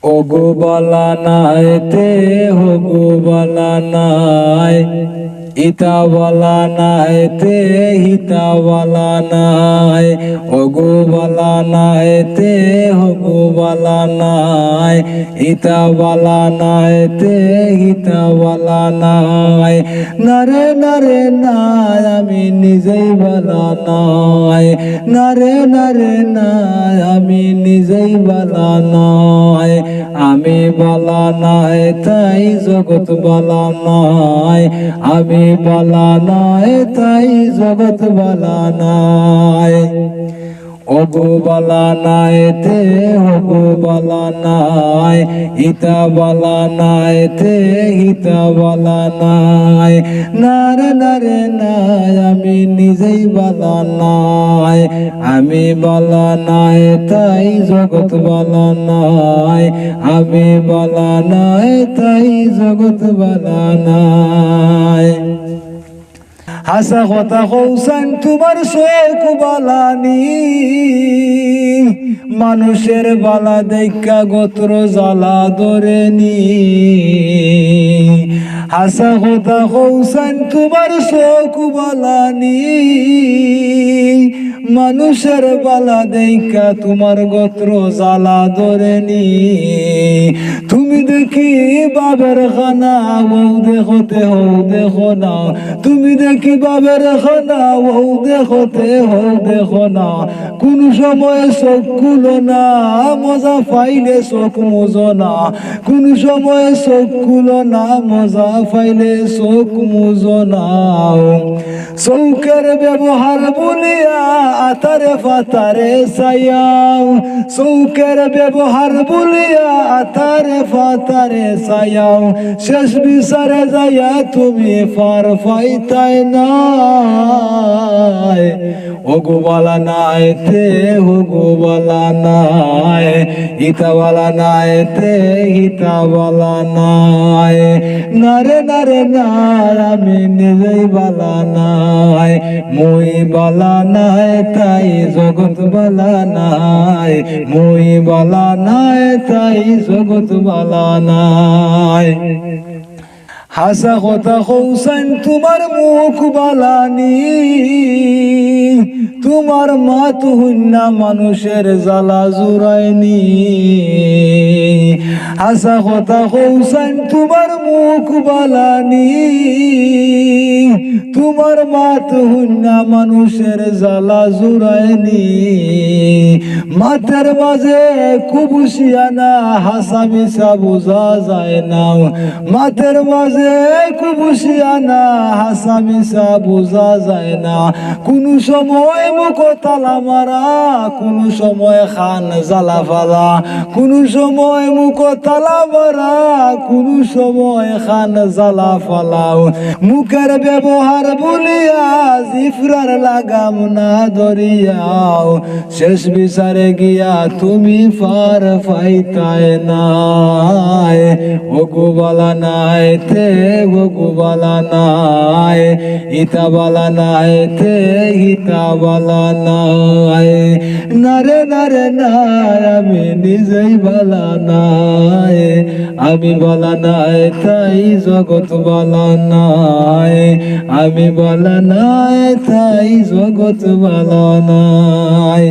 ওগো বলা নাই তে হগো বলা নাই, ইতা বলা নাই তে হিতা বলা নাই। ওগো বলা নাই তে হগো বলা নাই, ইতা বলা নাই তে হিতা বলা নাই। নারে নারে নাই আমি নিজেই বলা নাই, নারে নারে নাই আমি নিজেই বলা নাই। আমি বলা নাই তাই জগৎ বলা নাই, আমি বলা নাই তাই জগৎ বলা নাই। ওগো বলা নাই তে হগো বলা নাই, ইতা বলা নাই তে হিতা বলা নাই। নারে নারে নাই আমি নিজেই বলা নাই, আমি বলা নাই তাই জগৎ বলা নাই, আমি বলা নাই তাই জগৎ বলা নাই। হাসা কথা কৌসান তোমার শোক বালানি, মানুষের বালা দেখা গোত্র জ্বালা ধরেনি। হাসা কথা কৌসান তোমার শোক বালানি, মানুষের বালা দেখা তোমার গোত্র জ্বালা ধরেনি। তুমি দেখি বাবের খানা ও দেখতে হও দেখো না, তুমি দেখি বাবের খানা ও দেখতে হও দেখো না। কোন সময় চোখ খুলো না, মজা পাইলে চোখ মুজো না। কোন সময় চোখ খুলো না, মজা পাইলে চোখ মুজো না। চৌকের ব্যবহার বলিয়া আতারে ফাতারে চাইয়াও, চৌকের ব্যবহার বলিয়া আতারে ফাতারে চাইয়াও। শেষ বিচারে যাইয়া তুমি পার পাইতাই নাই। ওগো বলা নাই তে হগো বলা নাই, ইতা বলা নাই তে হিতা বলা নাই। নারে নারে নাই আমি নিজেই বলা নাই, মুই বলা নাই তাই জগৎ বলা নাই, মুই বলা নাই তাই জগৎ বলা নাই। হাসা কথা কৌসান তোমার মুখ বালানি, তোমার মাত হইনা মানুষের জ্বালা জুড়ায়নি। হাসা কথা কৌসান তোমার মুখ বালানি, তোমার মাত হইনা মানুষের জ্বালা জুড়ায়নি। মাথার মাঝে কুবুসিয়ানা হাসা মিশা বোঝা যায় না, মাথার মাঝে কুবুসিয়ানা হাসা মিশা বোঝা যায় না। কোন সময় মুখ তালা মারা, কোন সময় খান জ্বালা ফালা। কোন সময় মুখ তালা মারা, কোন সময় খান জ্বালা ফালাও। মুখের ব্যবহার বলিয়া জিফরার লাগাম না ধরিয়াও। শেষ বিচারে গিয়া তুমি পার পাইতাই নাই। ওগো বলা নাই তে ওগো বলা নাই, ইতা বলা নাই তে হিতা বলা নাই। নারে নারে নাই আমি নিজেই বলা নাই, আমি বলা নাই তাই জগৎ বলা নাই, আমি বলা নাই তাই জগৎ বলা নাই।